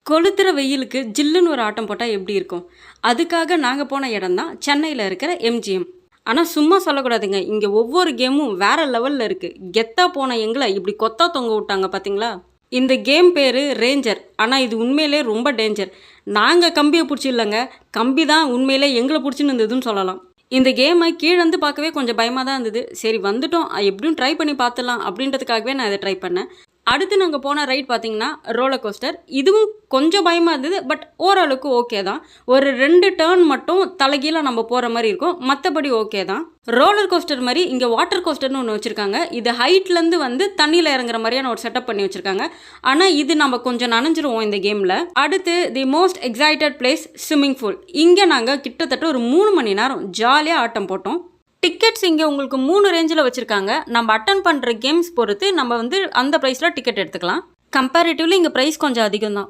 கொளுத்துற வெயிலுக்கு ஜில்லுன்னு ஒரு ஆட்டம் போட்டால் எப்படி இருக்கும்? அதுக்காக நாங்கள் போன இடம் தான் சென்னையில் இருக்கிற எம்ஜிஎம். ஆனால் சும்மா சொல்லக்கூடாதுங்க, இங்கே ஒவ்வொரு கேமும் வேற லெவலில் இருக்குது. கெத்தா போன எங்களை இப்படி கொத்தா தொங்க விட்டாங்க பார்த்தீங்களா? இந்த கேம் பேர் ரேஞ்சர். ஆனால் இது உண்மையிலே ரொம்ப டேஞ்சர். நாங்கள் கம்பியை பிடிச்சி இல்லைங்க, கம்பி தான் உண்மையிலே எங்களை பிடிச்சின்னு இருந்ததுன்னு சொல்லலாம். இந்த கேமை கீழேருந்து பார்க்கவே கொஞ்சம் பயமாக தான் இருந்தது. சரி வந்துட்டோம், எப்படியும் ட்ரை பண்ணி பார்த்துடலாம் அப்படின்றதுக்காகவே நான் இதை ட்ரை பண்ணேன். அடுத்து நாங்கள் போன ரைட் பார்த்தீங்கன்னா ரோலர் கோஸ்டர். இதுவும் கொஞ்சம் பயமாக இருந்தது, பட் ஓரளவுக்கு ஓகே தான். ஒரு 2 டேர்ன் மட்டும் தலைகீழாக நம்ம போகிற மாதிரி இருக்கும், மற்றபடி ஓகே தான். ரோலர் கோஸ்டர் மாதிரி இங்கே வாட்டர் கோஸ்டர்னு ஒன்று வச்சுருக்காங்க. இது ஹைட்லேருந்து வந்து தண்ணியில் இறங்குற மாதிரியான ஒரு செட்டப் பண்ணி வச்சுருக்காங்க. ஆனால் இது நம்ம கொஞ்சம் நனைஞ்சிருவோம் இந்த கேமில். அடுத்து the most excited place swimming pool. இங்கே நாங்கள் கிட்டத்தட்ட ஒரு 3 மணி நேரம் ஜாலியாக ஆட்டம் போட்டோம். டிக்கெட்ஸ் இங்கே உங்களுக்கு 3 ரேஞ்சில் வச்சுருக்காங்க. நம்ம அட்டன் பண்ணுற கேம்ஸ் பொறுத்து நம்ம வந்து அந்த ப்ரைஸில் டிக்கெட் எடுத்துக்கலாம். கம்பேரிட்டிவ்லி இங்கே ப்ரைஸ் கொஞ்சம் அதிகம் தான்.